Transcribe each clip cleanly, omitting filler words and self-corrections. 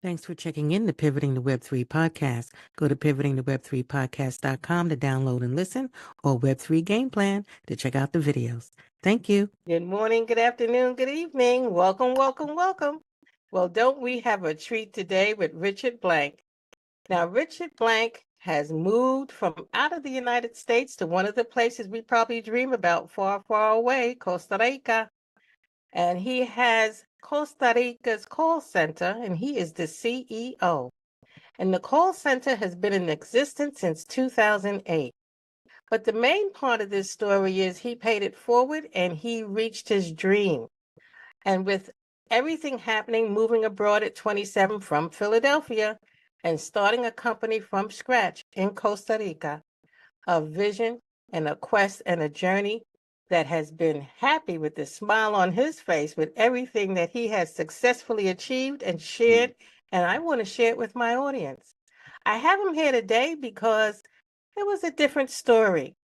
Thanks for checking in the Pivoting to Web3 podcast. Go to pivotingtoweb3podcast.com to download and listen, or Web3 Game Plan to check out the videos. Thank you. Good morning, good afternoon, good evening. Welcome, welcome, welcome. Well, don't we have a treat today with Richard Blank? Now, Richard Blank has moved from out of the United States to one of the places we probably dream about, far, far away, Costa Rica. And he has Costa Rica's call center, and he is the CEO. And the call center has been in existence since 2008. But the main part of this story is he paid it forward and he reached his dream. And with everything happening, moving abroad at 27 from Philadelphia and starting a company from scratch in Costa Rica, a vision and a quest and a journey that has been happy with the smile on his face with everything that he has successfully achieved and shared. And I want to share it with my audience. I have him here today because it was a different story.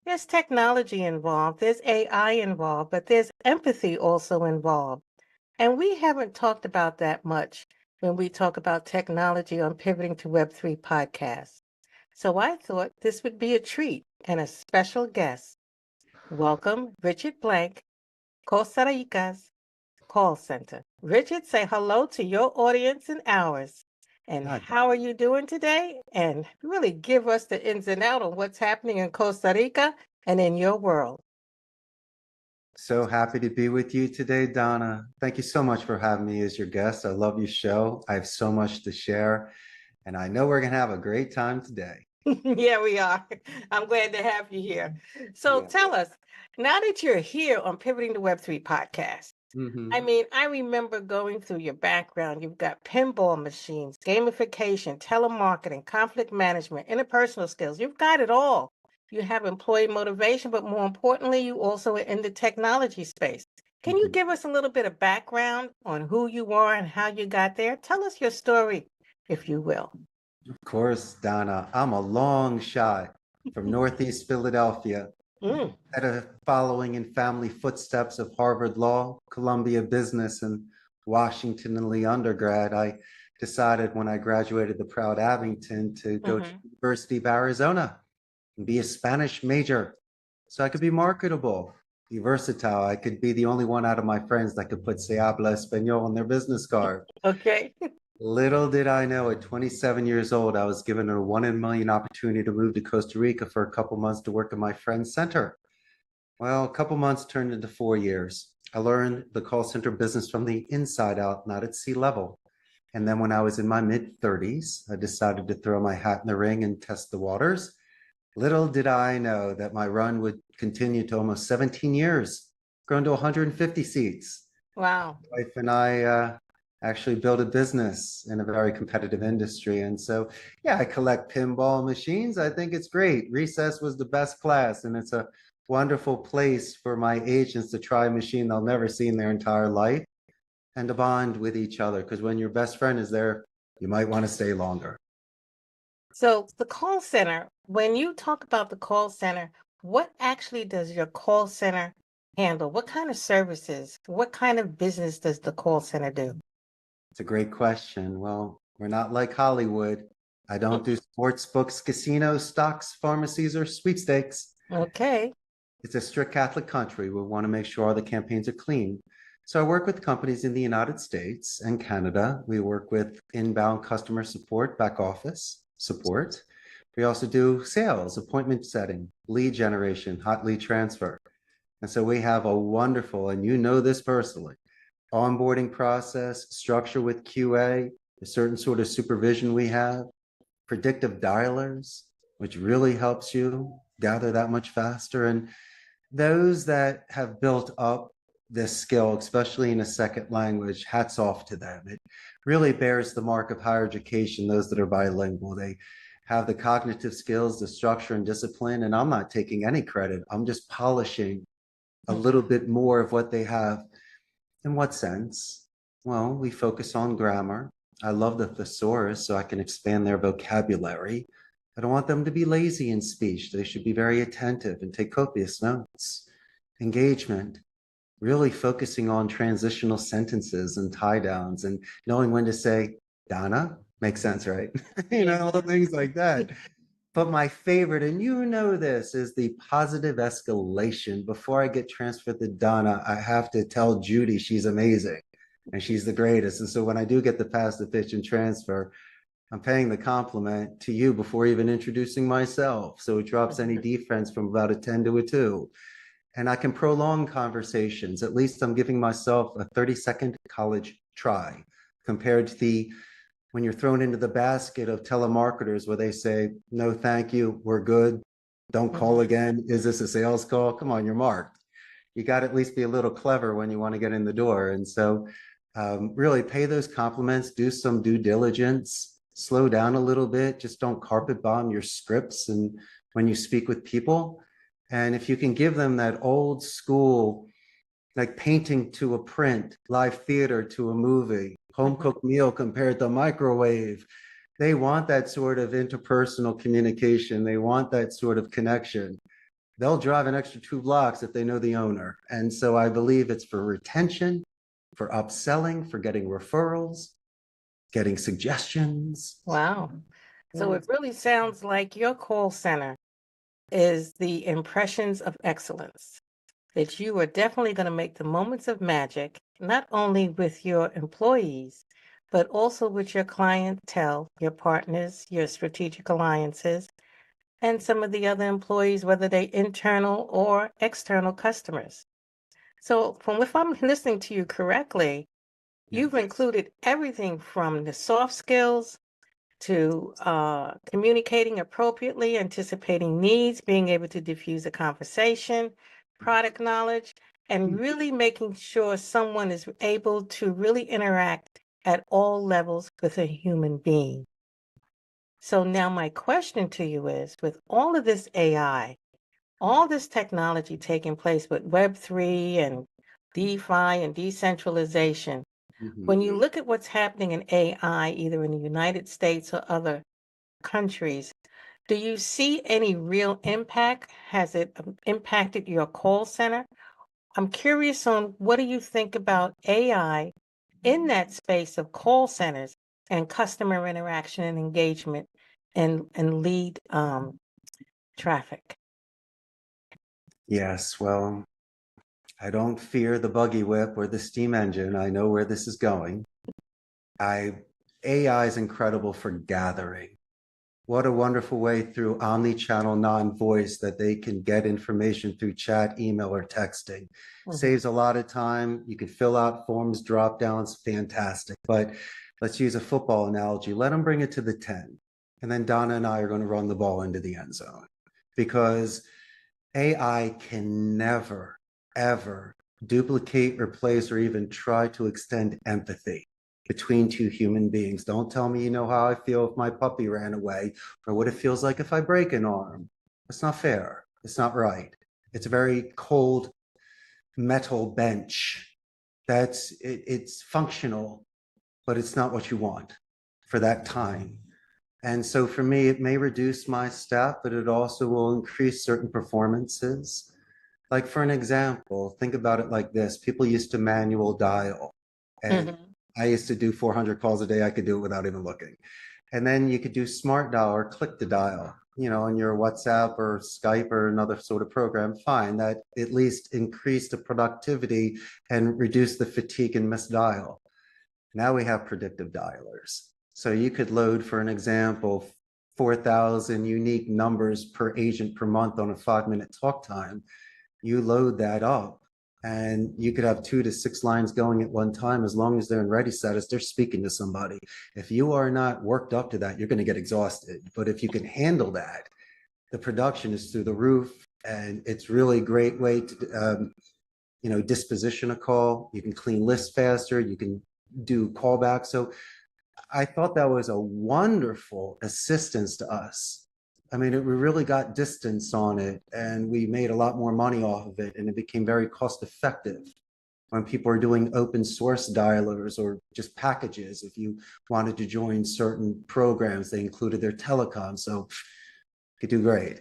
There's technology involved, there's AI involved, but there's empathy also involved. And we haven't talked about that much when we talk about technology on Pivoting to Web3 podcast. So I thought this would be a treat and a special guest. Welcome, Richard Blank, Costa Rica's call center. Richard, say hello to your audience and ours. And how are you doing today? And really give us the ins and outs on what's happening in Costa Rica and in your world. So happy to be with you today, Donna. Thank you so much for having me as your guest. I love your show. I have so much to share, and I know we're going to have a great time today. Yeah, we are. I'm glad to have you here. So tell us, now that you're here on Pivoting to Web3 podcast, I mean, I remember going through your background. You've got pinball machines, gamification, telemarketing, conflict management, interpersonal skills. You've got it all. You have employee motivation, but more importantly, you also are in the technology space. Can you give us a little bit of background on who you are and how you got there? Tell us your story, if you will. Of course, Donna. I'm a long shot from Northeast Philadelphia. Had a following in family footsteps of Harvard Law, Columbia Business, and Washington and Lee undergrad. I decided when I graduated the proud Abington to go to the University of Arizona and be a Spanish major so I could be marketable, be versatile. I could be the only one out of my friends that could put "Se habla español" on their business card. Okay. Little did I know, at 27 years old, I was given a 1 in a million opportunity to move to Costa Rica for a couple months to work at my friend's center. Well, a couple months turned into 4 years. I learned the call center business from the inside out, not at sea level. And then when I was in my mid-30s, I decided to throw my hat in the ring and test the waters. Little did I know that my run would continue to almost 17 years, grown to 150 seats. Wow. My wife and I actually built a business in a very competitive industry. And so, yeah, I collect pinball machines. I think it's great. Recess was the best class, and it's a wonderful place for my agents to try a machine they'll never see in their entire life and to bond with each other. Because when your best friend is there, you might want to stay longer. So the call center, when you talk about the call center, what actually does your call center handle? What kind of services, what kind of business does the call center do? It's a great question. Well, we're not like Hollywood. I don't do sports books, casinos, stocks, pharmacies, or sweepstakes. Okay. It's a strict Catholic country. We want to make sure all the campaigns are clean. So I work with companies in the United States and Canada. We work with inbound customer support, back office support. We also do sales, appointment setting, lead generation, hot lead transfer. And so we have a wonderful, and you know this personally, onboarding process, structure with QA, a certain sort of supervision we have, predictive dialers, which really helps you gather that much faster. And those that have built up this skill, especially in a second language, hats off to them. It really bears the mark of higher education, those that are bilingual. They have the cognitive skills, the structure and discipline, and I'm not taking any credit. I'm just polishing a little bit more of what they have. In what sense? Well, we focus on grammar. I love the thesaurus so I can expand their vocabulary. I don't want them to be lazy in speech. They should be very attentive and take copious notes. Engagement, really focusing on transitional sentences and tie downs and knowing when to say, Donna, makes sense, right? All the things like that. But my favorite, and you know this, is the positive escalation. Before I get transferred to Donna, I have to tell Judy she's amazing and she's the greatest. And so when I do get the pass the pitch and transfer, I'm paying the compliment to you before even introducing myself. So it drops any defense from about a 10 to a 2. And I can prolong conversations. At least I'm giving myself a 30-second college try compared to when you're thrown into the basket of telemarketers where they say, no, thank you, we're good, don't call again. Is this a sales call? Come on, you're marked. You got to at least be a little clever when you want to get in the door. And so really pay those compliments, do some due diligence, slow down a little bit, just don't carpet bomb your scripts and when you speak with people. And if you can give them that old school, like painting to a print, live theater to a movie, home cooked meal compared to microwave, they want that sort of interpersonal communication. They want that sort of connection. They'll drive an extra 2 blocks if they know the owner. And so I believe it's for retention, for upselling, for getting referrals, getting suggestions. Wow. So it really sounds like your call center is the impressions of excellence, that you are definitely going to make the moments of magic, not only with your employees, but also with your clientele, your partners, your strategic alliances, and some of the other employees, whether they're internal or external customers. So if I'm listening to you correctly, you've included everything from the soft skills to communicating appropriately, anticipating needs, being able to diffuse a conversation, product knowledge, and really making sure someone is able to really interact at all levels with a human being. So now my question to you is, with all of this AI, all this technology taking place with Web3 and DeFi and decentralization, when you look at what's happening in AI, either in the United States or other countries, do you see any real impact? Has it impacted your call center? I'm curious on what do you think about AI in that space of call centers and customer interaction and engagement and lead traffic? Yes, well, I don't fear the buggy whip or the steam engine. I know where this is going. AI is incredible for gathering. What a wonderful way through omni-channel non-voice that they can get information through chat, email, or texting. Saves a lot of time. You can fill out forms, drop downs, fantastic. But let's use a football analogy. Let them bring it to the 10. And then Donna and I are going to run the ball into the end zone. Because AI can never, ever duplicate, replace, or even try to extend empathy between 2 human beings. Don't tell me you know how I feel if my puppy ran away or what it feels like if I break an arm. That's not fair. It's not right. It's a very cold metal bench. It's functional, but it's not what you want for that time. And so for me, it may reduce my staff, but it also will increase certain performances. Like for an example, think about it like this. People used to manual dial, and I used to do 400 calls a day. I could do it without even looking. And then you could do smart dial or click to dial, on your WhatsApp or Skype or another sort of program. Fine, that at least increased the productivity and reduced the fatigue and misdial. Now we have predictive dialers. So you could load, for an example, 4,000 unique numbers per agent per month on a 5-minute talk time. You load that up and you could have 2 to 6 lines going at one time as long as they're in ready status, they're speaking to somebody. If you are not worked up to that, you're going to get exhausted. But if you can handle that, the production is through the roof, and it's really a great way to, disposition a call. You can clean lists faster. You can do callbacks. So I thought that was a wonderful assistance to us. I mean, we really got distance on it, and we made a lot more money off of it, and it became very cost effective when people are doing open source dialers or just packages. If you wanted to join certain programs, they included their telecom, so you could do great.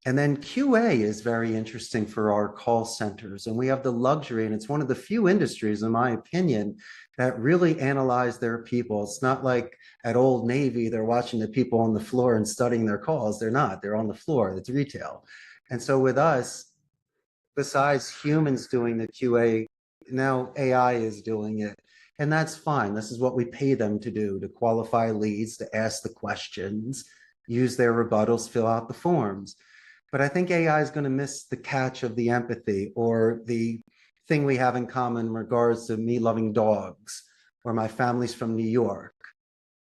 And then QA is very interesting for our call centers. And we have the luxury, and it's one of the few industries, in my opinion, that really analyze their people. It's not like at Old Navy, they're watching the people on the floor and studying their calls. They're not, they're on the floor. It's retail. And so with us, besides humans doing the QA, now AI is doing it. And that's fine. This is what we pay them to do, to qualify leads, to ask the questions, use their rebuttals, fill out the forms. But I think AI is going to miss the catch of the empathy or the thing we have in common in regards to me loving dogs, or my family's from New York,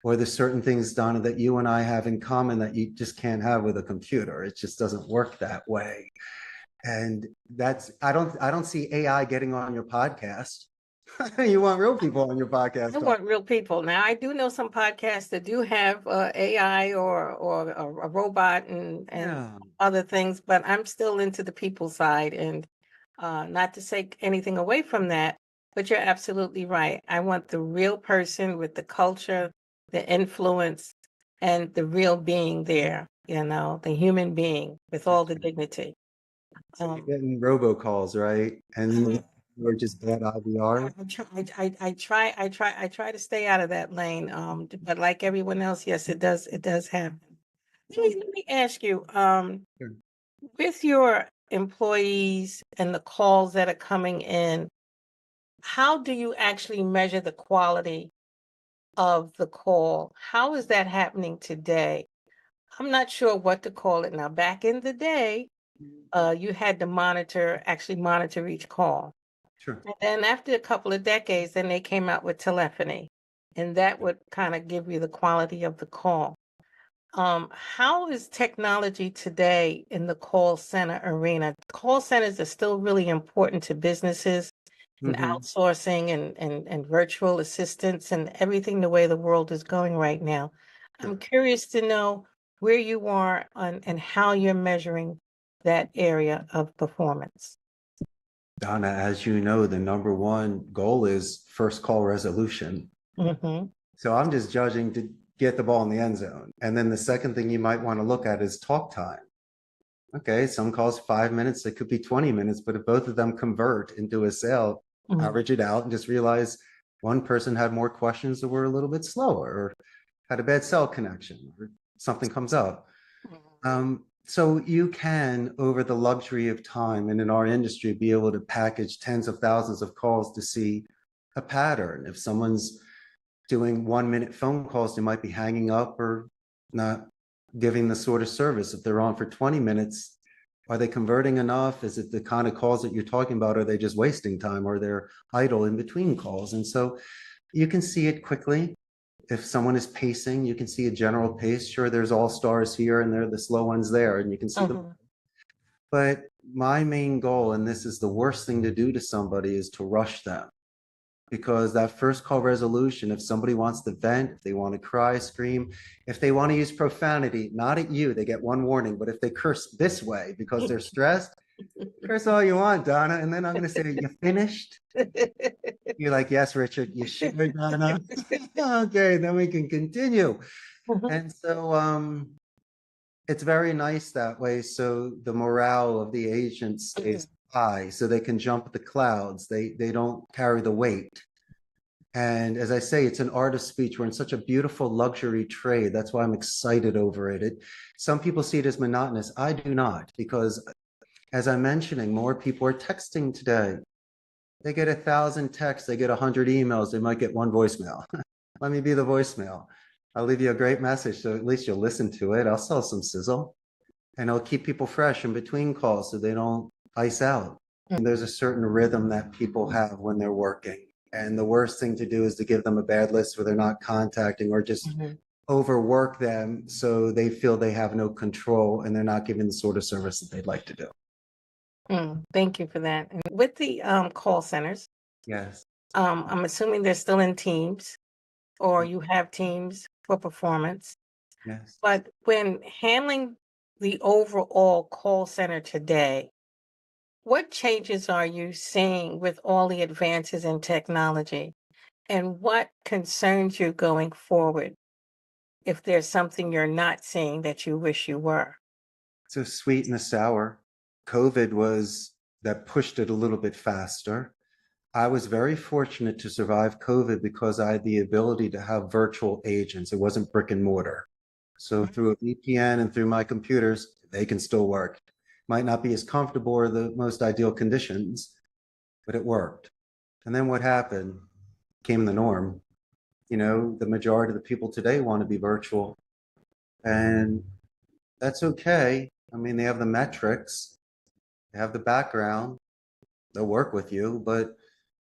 or there's certain things, Donna, that you and I have in common that you just can't have with a computer. It just doesn't work that way. And that's, I don't see AI getting on your podcast. You want real people on your podcast. I want real people. Now, I do know some podcasts that do have AI or a robot and Yeah. other things, but I'm still into the people side. And not to take anything away from that, but you're absolutely right. I want the real person with the culture, the influence, and the real being there, the human being with all the dignity. So you're getting robocalls, right? And we're just bad IVR. I try to stay out of that lane. But like everyone else, yes, it does happen. Let me ask you, Sure. with your employees and the calls that are coming in, how do you actually measure the quality of the call? How is that happening today? I'm not sure what to call it now. Back in the day, you had to actually monitor each call. Sure. And then after a couple of decades, then they came out with telephony, and that would kind of give you the quality of the call. How is technology today in the call center arena? Call centers are still really important to businesses and outsourcing and virtual assistants and everything the way the world is going right now. I'm curious to know where you are and how you're measuring that area of performance. Donna, as you know, the number one goal is first call resolution. Mm-hmm. So I'm just judging to get the ball in the end zone. And then the second thing you might want to look at is talk time. Okay, some calls 5 minutes, it could be 20 minutes, but if both of them convert into a sale, average it out and just realize one person had more questions that were a little bit slower or had a bad cell connection or something comes up. So you can, over the luxury of time and in our industry, be able to package tens of thousands of calls to see a pattern. If someone's doing 1 minute phone calls, they might be hanging up or not giving the sort of service. If they're on for 20 minutes, are they converting enough? Is it the kind of calls that you're talking about? Are they just wasting time or they're idle in between calls? And so you can see it quickly. If someone is pacing, you can see a general pace. Sure, there's all stars here and they're the slow ones there, and you can see them. But my main goal, and this is the worst thing to do to somebody, is to rush them. Because that first call resolution, if somebody wants to vent, if they want to cry, scream, if they want to use profanity, not at you, they get one warning. But if they curse this way because they're stressed, curse all you want, Donna. And then I'm going to say, you finished? You're like, yes, Richard, you sure, Donna? Okay, then we can continue. And so it's very nice that way. So the morale of the agent stays high, so they can jump at the clouds. They don't carry the weight. And as I say, it's an art of speech. We're in such a beautiful luxury trade. That's why I'm excited over it. Some people see it as monotonous. I do not, because as I'm mentioning, more people are texting today. They get 1,000 texts, they get 100 emails, they might get one voicemail. Let me be the voicemail. I'll leave you a great message, so at least you'll listen to it. I'll sell some sizzle, and I'll keep people fresh in between calls so they don't ice out. And there's a certain rhythm that people have when they're working. And the worst thing to do is to give them a bad list where they're not contacting or just overwork them so they feel they have no control and they're not giving the sort of service that they'd like to do. Thank you for that. And with the call centers, Yes. I'm assuming they're still in teams, or you have teams for performance. Yes. But when handling the overall call center today, what changes are you seeing with all the advances in technology? And what concerns you going forward if there's something you're not seeing that you wish you were? So sweet and the sour. COVID was that pushed it a little bit faster. I was very fortunate to survive COVID because I had the ability to have virtual agents. It wasn't brick and mortar. So through a VPN and through my computers, they can still work. Might not be as comfortable or the most ideal conditions, but it worked. And then what happened? Came the norm. The majority of the people today want to be virtual. And that's okay. I mean, they have the metrics, they have the background, they'll work with you, but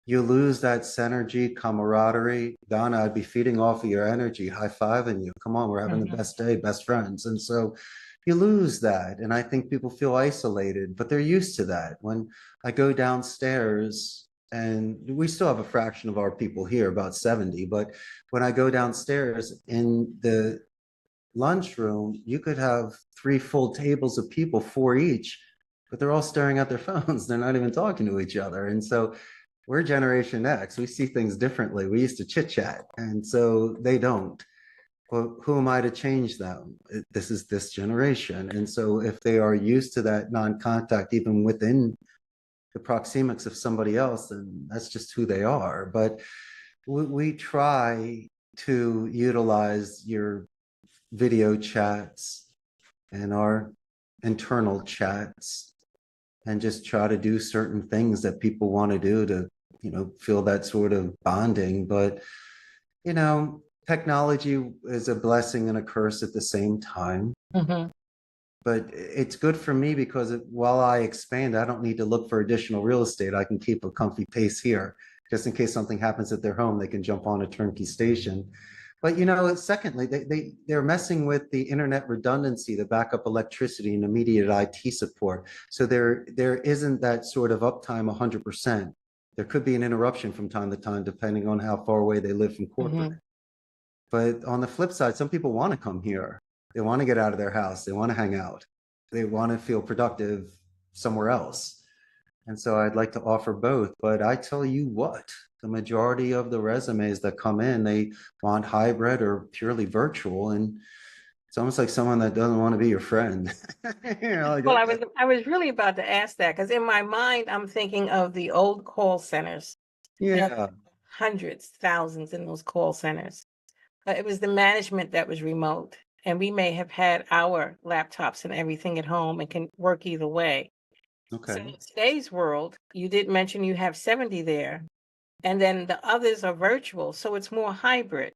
you lose that synergy, camaraderie. Donna, I'd be feeding off of your energy, high-fiving you. Come on, we're having the best day, best friends. And so you lose that. And I think people feel isolated, but they're used to that. When I go downstairs, and we still have a fraction of our people here, about 70, but when I go downstairs in the lunchroom, you could have 3 full tables of people, 4 each, but they're all staring at their phones. They're not even talking to each other. And so we're Generation X. We see things differently. We used to chit chat, and so they don't. Well, who am I to change them? This is this generation. And so if they are used to that non-contact, even within the proxemics of somebody else, then that's just who they are. But we try to utilize your video chats and our internal chats and just try to do certain things that people want to do to, feel that sort of bonding. But, technology is a blessing and a curse at the same time. But it's good for me because while I expand, I don't need to look for additional real estate. I can keep a comfy pace here. Just in case something happens at their home, they can jump on a turnkey station. But, secondly, they're messing with the internet redundancy, the backup electricity and immediate IT support. So there isn't that sort of uptime 100%. There could be an interruption from time to time, depending on how far away they live from corporate. But on the flip side, some people want to come here. They want to get out of their house. They want to hang out. They want to feel productive somewhere else. And so I'd like to offer both. But I tell you what, the majority of the resumes that come in, they want hybrid or purely virtual. And it's almost like someone that doesn't want to be your friend. Well, I was really about to ask that because in my mind, I'm thinking of the old call centers. Yeah. Hundreds, thousands in those call centers. It was the management that was remote, and we may have had our laptops and everything at home and can work either way. So in today's world, you did mention you have 70 there, and then the others are virtual, so it's more hybrid.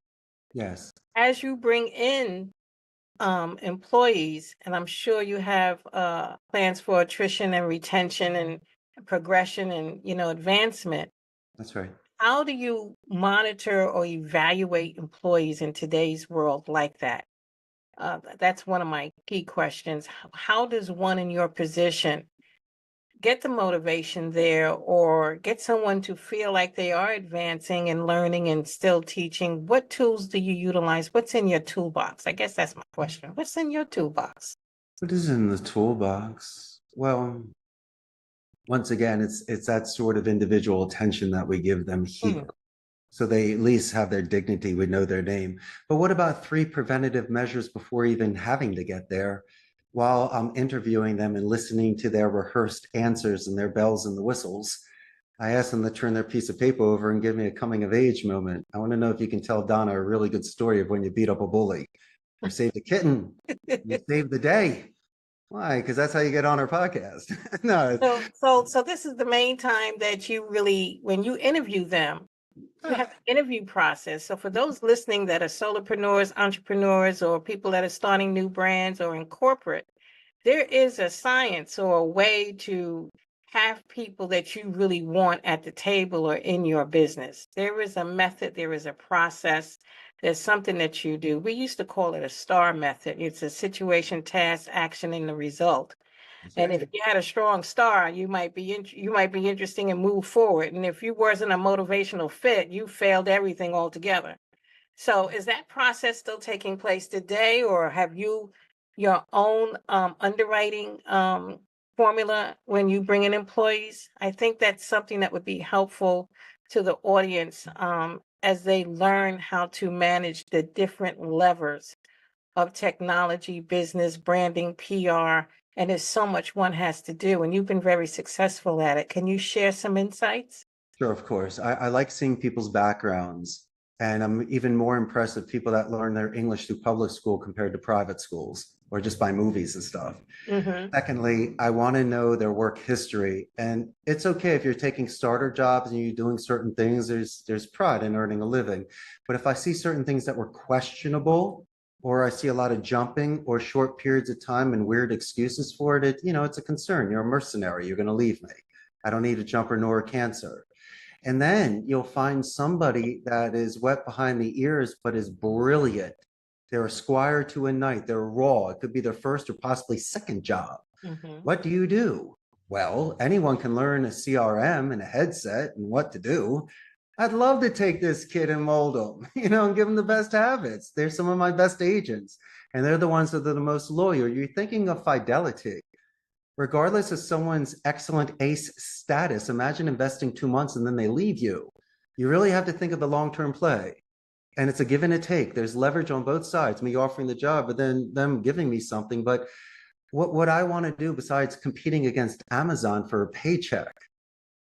Yes. As you bring in employees, and I'm sure you have plans for attrition and retention and progression and advancement. That's right. How do you monitor or evaluate employees in today's world like that? That's one of my key questions. How does one in your position get the motivation there or get someone to feel like they are advancing and learning and still teaching? What tools do you utilize? What's in your toolbox? I guess that's my question. What's in your toolbox? What is in the toolbox? Well, once again, it's that sort of individual attention that we give them here. So they at least have their dignity, would know their name. But what about 3 preventative measures before even having to get there? While I'm interviewing them and listening to their rehearsed answers and their bells and the whistles, I ask them to turn their piece of paper over and give me a coming of age moment. I want to know if you can tell Donna a really good story of when you beat up a bully or saved a kitten. You saved the day. Why? Because that's how you get on our podcast. No. So this is the main time that you really, when you interview them, you have an interview process. So for those listening that are solopreneurs, entrepreneurs, or people that are starting new brands or in corporate, there is a science or a way to have people that you really want at the table or in your business. There is a method, there is a process, there's something that you do. We used to call it a STAR method. It's a situation, task, action, and the result. And if you had a strong star, you might be interesting and move forward. And if you wasn't a motivational fit, you failed everything altogether. So is that process still taking place today, or have you your own underwriting formula when you bring in employees? I think that's something that would be helpful to the audience as they learn how to manage the different levers of technology, business, branding, PR, and there's so much one has to do, and you've been very successful at it. Can you share some insights? Sure, of course. I like seeing people's backgrounds, and I'm even more impressed with people that learn their English through public school compared to private schools or just by movies and stuff. Mm-hmm. Secondly, I want to know their work history. And it's okay if you're taking starter jobs and you're doing certain things, there's pride in earning a living. But if I see certain things that were questionable, or I see a lot of jumping or short periods of time and weird excuses for it, it's a concern. You're a mercenary. You're going to leave me. I don't need a jumper nor a cancer. And then you'll find somebody that is wet behind the ears, but is brilliant. They're a squire to a knight. They're raw. It could be their first or possibly second job. Mm-hmm. What do you do? Well, anyone can learn a CRM and a headset and what to do. I'd love to take this kid and mold them, and give them the best habits. They're some of my best agents, and they're the ones that are the most loyal. You're thinking of fidelity. Regardless of someone's excellent ace status, imagine investing 2 months and then they leave you. You really have to think of the long-term play. And it's a give and a take. There's leverage on both sides, me offering the job, but then them giving me something. But what I want to do besides competing against Amazon for a paycheck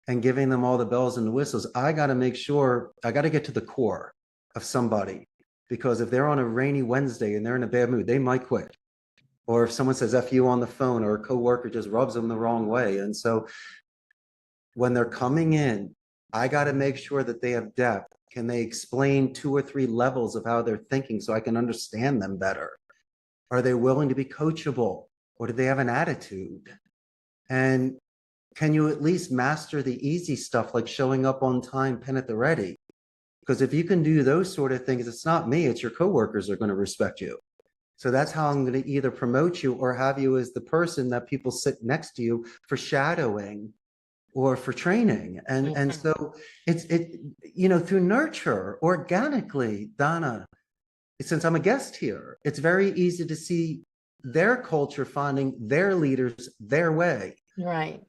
and giving them all the bells and the whistles, I got to make sure, I got to get to the core of somebody. Because if they're on a rainy Wednesday and they're in a bad mood, they might quit. Or if someone says F you on the phone, or a coworker just rubs them the wrong way. And so when they're coming in, I got to make sure that they have depth. Can they explain 2 or 3 levels of how they're thinking so I can understand them better? Are they willing to be coachable? Or do they have an attitude? And can you at least master the easy stuff like showing up on time, pen at the ready? Because if you can do those sort of things, it's not me, it's your coworkers are going to respect you. So that's how I'm going to either promote you or have you as the person that people sit next to you for shadowing or for training. And so it's through nurture organically, Donna, since I'm a guest here, it's very easy to see their culture finding their leaders their way. Right.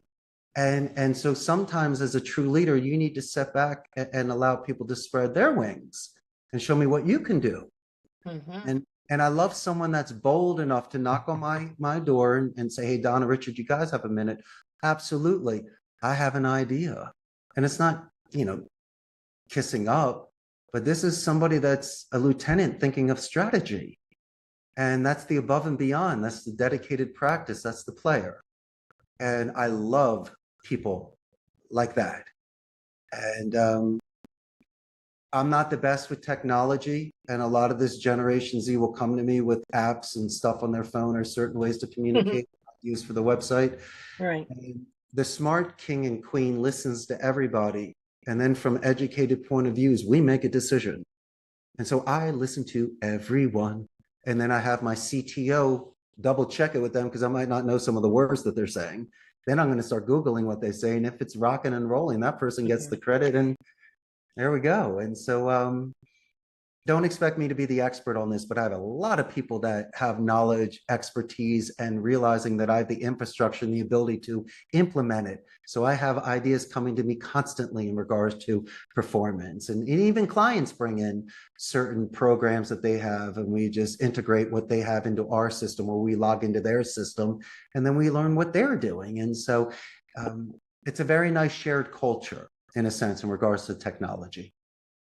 And so sometimes as a true leader, you need to step back and allow people to spread their wings and show me what you can do. Mm-hmm. And I love someone that's bold enough to knock on my door and say, hey, Donna, Richard, you guys have a minute? Absolutely. I have an idea. And it's not, kissing up, but this is somebody that's a lieutenant thinking of strategy. And that's the above and beyond. That's the dedicated practice. That's the player. And I love people like that. And I'm not the best with technology, and a lot of this Generation Z will come to me with apps and stuff on their phone or certain ways to communicate, use for the website. Right. And the smart king and queen listens to everybody, and then from educated point of views, we make a decision. And so I listen to everyone, and then I have my CTO double check it with them because I might not know some of the words that they're saying. Then I'm going to start Googling what they say, and if it's rocking and rolling, that person gets the credit, and there we go. And so don't expect me to be the expert on this, but I have a lot of people that have knowledge, expertise, and realizing that I have the infrastructure and the ability to implement it. So I have ideas coming to me constantly in regards to performance. And even clients bring in certain programs that they have, and we just integrate what they have into our system, or we log into their system, and then we learn what they're doing. And so it's a very nice shared culture, in a sense, in regards to technology.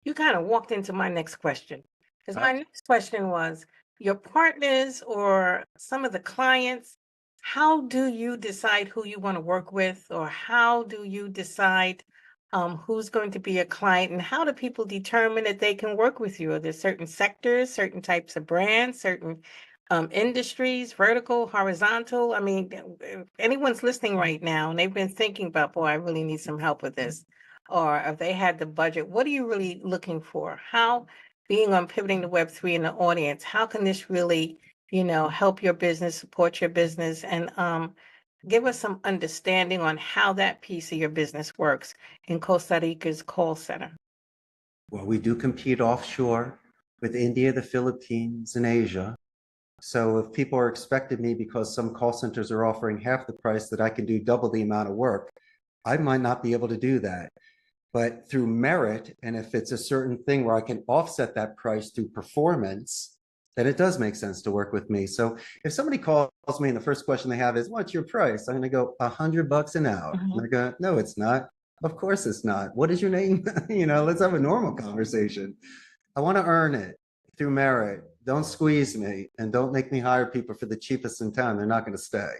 You kind of walked into my next question. Because my next question was, your partners or some of the clients, how do you decide who you want to work with, or how do you decide who's going to be a client, and how do people determine that they can work with you? Are there certain sectors, certain types of brands, certain industries, vertical, horizontal? I mean, if anyone's listening right now and they've been thinking about, boy, I really need some help with this, or if they had the budget, what are you really looking for? How, being on Pivoting to Web3 in the audience, how can this really, help your business, support your business, and give us some understanding on how that piece of your business works in Costa Rica's call center? Well, we do compete offshore with India, the Philippines, and Asia. So if people are expecting me because some call centers are offering half the price that I can do double the amount of work, I might not be able to do that. But through merit, and if it's a certain thing where I can offset that price through performance, then it does make sense to work with me. So if somebody calls me and the first question they have is, what's your price? I'm going to go $100 an hour. And they're going, no, it's not. Of course it's not. What is your name? Let's have a normal conversation. I want to earn it through merit. Don't squeeze me and don't make me hire people for the cheapest in town. They're not going to stay.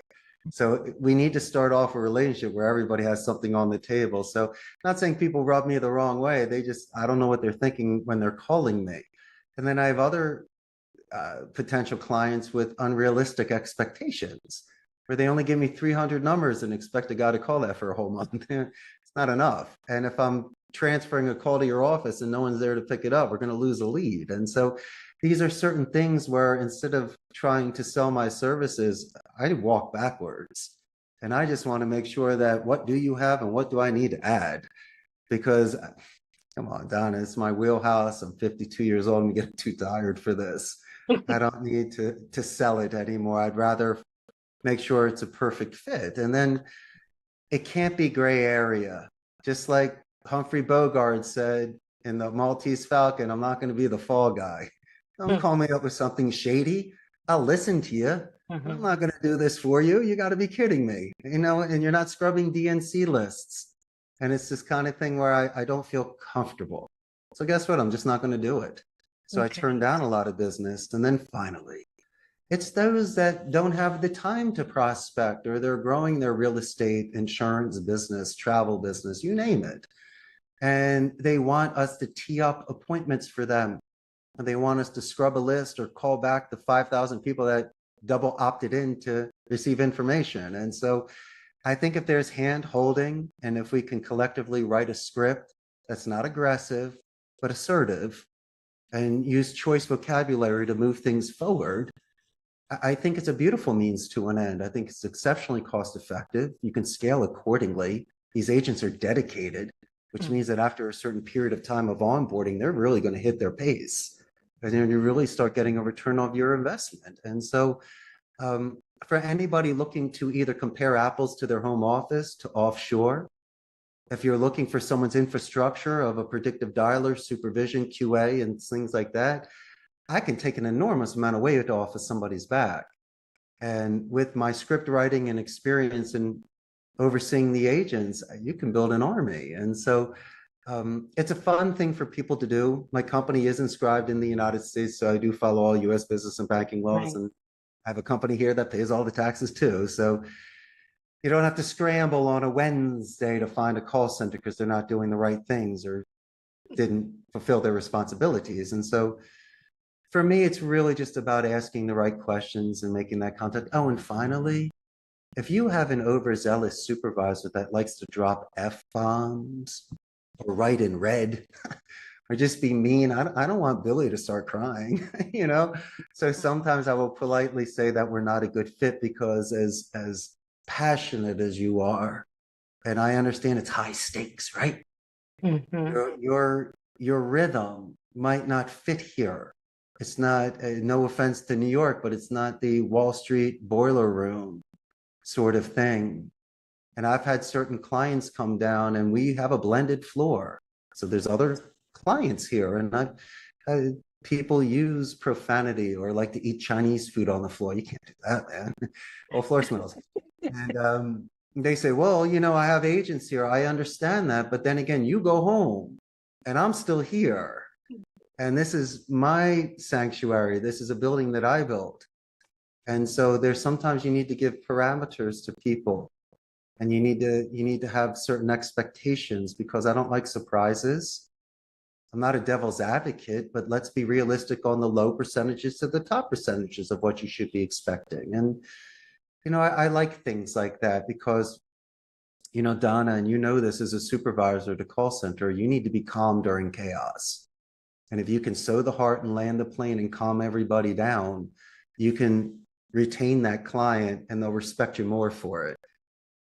So we need to start off a relationship where everybody has something on the table. So not saying people rub me the wrong way. I don't know what they're thinking when they're calling me. And then I have other potential clients with unrealistic expectations where they only give me 300 numbers and expect a guy to call that for a whole month. It's not enough. And if I'm transferring a call to your office and no one's there to pick it up, we're going to lose a lead. And so these are certain things where instead of trying to sell my services, I walk backwards. And I just want to make sure that what do you have and what do I need to add? Because come on, Donna, it's my wheelhouse. I'm 52 years old and get too tired for this. I don't need to sell it anymore. I'd rather make sure it's a perfect fit. And then it can't be gray area. Just like Humphrey Bogart said in the Maltese Falcon, I'm not going to be the fall guy. Don't call me up with something shady. I'll listen to you. I'm not going to do this for you. You got to be kidding me. And you're not scrubbing DNC lists. And it's this kind of thing where I don't feel comfortable. So guess what? I'm just not going to do it. So I turned down a lot of business. And then finally, it's those that don't have the time to prospect, or they're growing their real estate, insurance business, travel business, you name it. And they want us to tee up appointments for them. And they want us to scrub a list or call back the 5,000 people that double opted in to receive information. And so I think if there's hand holding, and if we can collectively write a script that's not aggressive, but assertive, and use choice vocabulary to move things forward, I think it's a beautiful means to an end. I think it's exceptionally cost effective. You can scale accordingly. These agents are dedicated, which means that after a certain period of time of onboarding, they're really going to hit their pace. And then you really start getting a return of your investment. And so for anybody looking to either compare apples to their home office to offshore, if you're looking for someone's infrastructure of a predictive dialer, supervision, QA, and things like that, I can take an enormous amount of weight off of somebody's back. And with my script writing and experience in overseeing the agents, you can build an army. And so it's a fun thing for people to do. My company is inscribed in the United States, so I do follow all U.S. business and banking laws. Right. And I have a company here that pays all the taxes too. So you don't have to scramble on a Wednesday to find a call center because they're not doing the right things or didn't fulfill their responsibilities. And so for me, it's really just about asking the right questions and making that contact. Oh, and finally, if you have an overzealous supervisor that likes to drop F-bombs or write in red or just be mean, I don't want Billy to start crying, So sometimes I will politely say that we're not a good fit because as passionate as you are, and I understand it's high stakes, right? Your rhythm might not fit here. It's not, no offense to New York, but it's not the Wall Street boiler room sort of thing. And I've had certain clients come down and we have a blended floor. So there's other clients here, and people use profanity or like to eat Chinese food on the floor. You can't do that, man. Well, floor smells. And they say, well, I have agents here. I understand that. But then again, you go home and I'm still here. And this is my sanctuary. This is a building that I built. And so there's sometimes you need to give parameters to people, and you need to have certain expectations, because I don't like surprises. I'm not a devil's advocate, but let's be realistic on the low percentages to the top percentages of what you should be expecting. And, I like things like that because, Donna, and this as a supervisor at a call center, you need to be calm during chaos. And if you can sow the heart and land the plane and calm everybody down, you can retain that client and they'll respect you more for it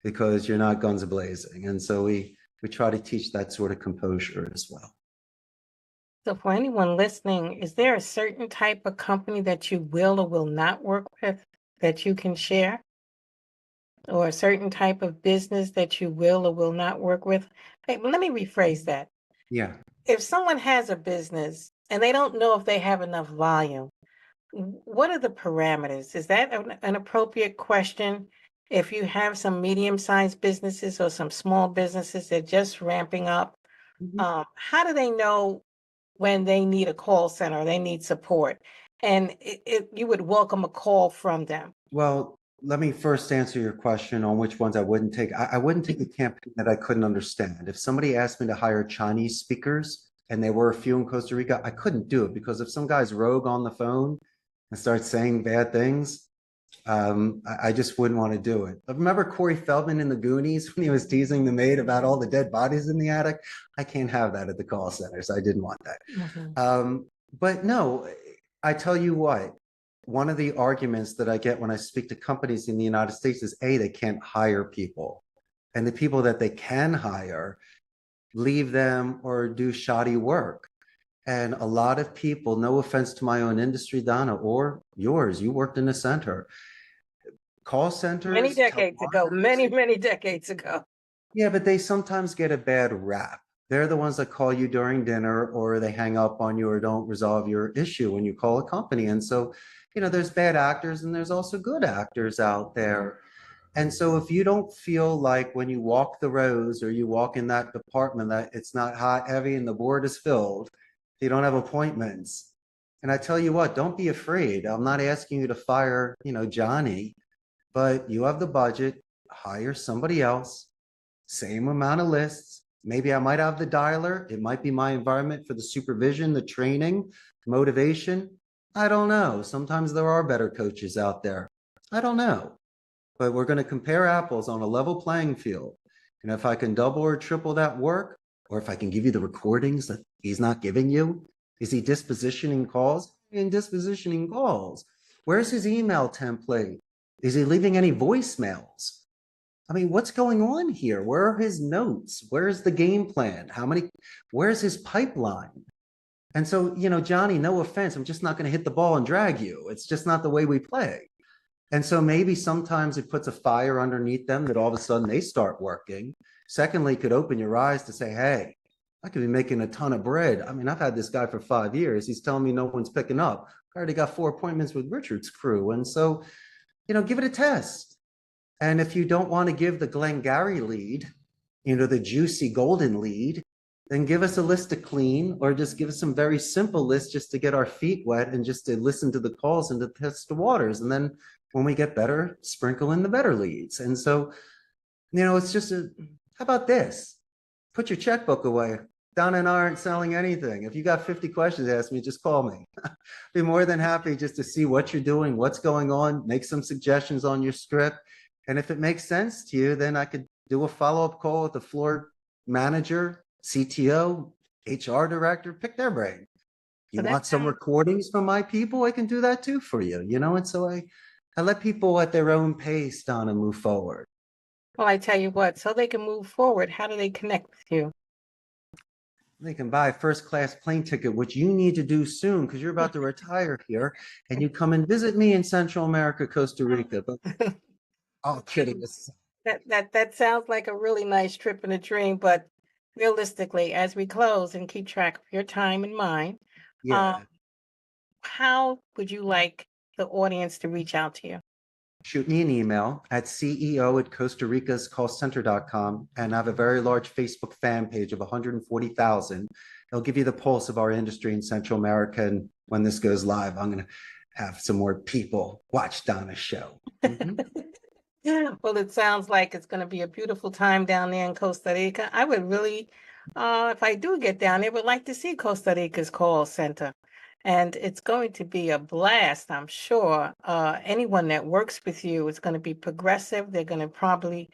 because you're not guns a-blazing. And so we try to teach that sort of composure as well. So for anyone listening, is there a certain type of company that you will or will not work with that you can share? Or a certain type of business that you will or will not work with? Hey, let me rephrase that. Yeah. If someone has a business and they don't know if they have enough volume, what are the parameters? Is that an appropriate question? If you have some medium-sized businesses or some small businesses that are just ramping up, how do they know when they need a call center, they need support? And you would welcome a call from them. Well, let me first answer your question on which ones I wouldn't take. I wouldn't take a campaign that I couldn't understand. If somebody asked me to hire Chinese speakers and there were a few in Costa Rica, I couldn't do it because if some guy's rogue on the phone and starts saying bad things, I just wouldn't want to do it. Remember Corey Feldman in the Goonies when he was teasing the maid about all the dead bodies in the attic? I can't have that at the call center, so I didn't want that. But no, I tell you what, one of the arguments that I get when I speak to companies in the United States is they can't hire people. And the people that they can hire, leave them or do shoddy work. And a lot of people, no offense to my own industry, Donna, or yours, you worked in a center. Call centers. Many decades ago, many decades ago. Yeah, but they sometimes get a bad rap. They're the ones that call you during dinner or they hang up on you or don't resolve your issue when you call a company. And so, there's bad actors and there's also good actors out there. And so if you don't feel like when you walk the rows or you walk in that department that it's not hot, heavy, and the board is filled, you don't have appointments. And I tell you what, don't be afraid. I'm not asking you to fire, Johnny, but you have the budget, hire somebody else, same amount of lists. Maybe I might have the dialer. It might be my environment for the supervision, the training, motivation. I don't know. Sometimes there are better coaches out there. I don't know. But we're going to compare apples on a level playing field. And if I can double or triple that work, or if I can give you the recordings that he's not giving you, is he dispositioning calls? In dispositioning calls. Where's his email template? Is he leaving any voicemails? I mean, what's going on here? Where are his notes? Where's the game plan? Where's his pipeline? And so, Johnny, no offense, I'm just not going to hit the ball and drag you. It's just not the way we play. And so maybe sometimes it puts a fire underneath them that all of a sudden they start working. Secondly, it could open your eyes to say, hey, I could be making a ton of bread. I mean, I've had this guy for 5 years. He's telling me no one's picking up. I already got 4 appointments with Richard's crew. And so, give it a test. And if you don't want to give the Glengarry lead, the juicy golden lead, then give us a list to clean or just give us some very simple lists just to get our feet wet and just to listen to the calls and to test the waters. And then when we get better, sprinkle in the better leads. And so, it's just how about this? Put your checkbook away. Donna and I aren't selling anything. If you got 50 questions to ask me, just call me. Be more than happy just to see what you're doing, what's going on, make some suggestions on your script. And if it makes sense to you, then I could do a follow-up call with the floor manager, CTO, HR director, pick their brain. You want some recordings from my people? I can do that too for you, And so I let people at their own pace, Donna, move forward. Well, I tell you what, so they can move forward, how do they connect with you? They can buy a first-class plane ticket, which you need to do soon because you're about to retire here, and you come and visit me in Central America, Costa Rica. But all kidding aside. That sounds like a really nice trip and a dream, but realistically, as we close and keep track of your time and mine, how would you like the audience to reach out to you? Shoot me an email at ceo@CostaRicasCallCenter.com, and I have a very large Facebook fan page of 140,000. It'll give you the pulse of our industry in Central America, and when this goes live, I'm going to have some more people watch Donna's show. Well, it sounds like it's going to be a beautiful time down there in Costa Rica. I would really, if I do get down there, would like to see Costa Rica's call center. And it's going to be a blast, I'm sure. Anyone that works with you is going to be progressive. They're going to probably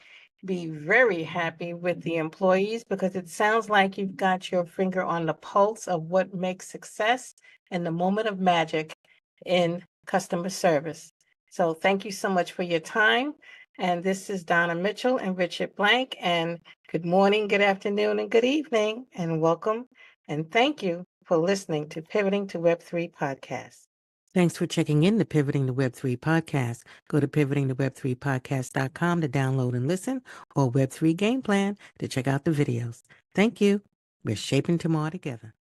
be very happy with the employees because it sounds like you've got your finger on the pulse of what makes success and the moment of magic in customer service. So thank you so much for your time. And this is Donna Mitchell and Richard Blank. And good morning, good afternoon, and good evening. And welcome. And thank you for listening to Pivoting to Web3 Podcast. Thanks for checking in to Pivoting to Web3 Podcast. Go to pivotingtoweb3podcast.com to download and listen, or Web3 Game Plan to check out the videos. Thank you. We're shaping tomorrow together.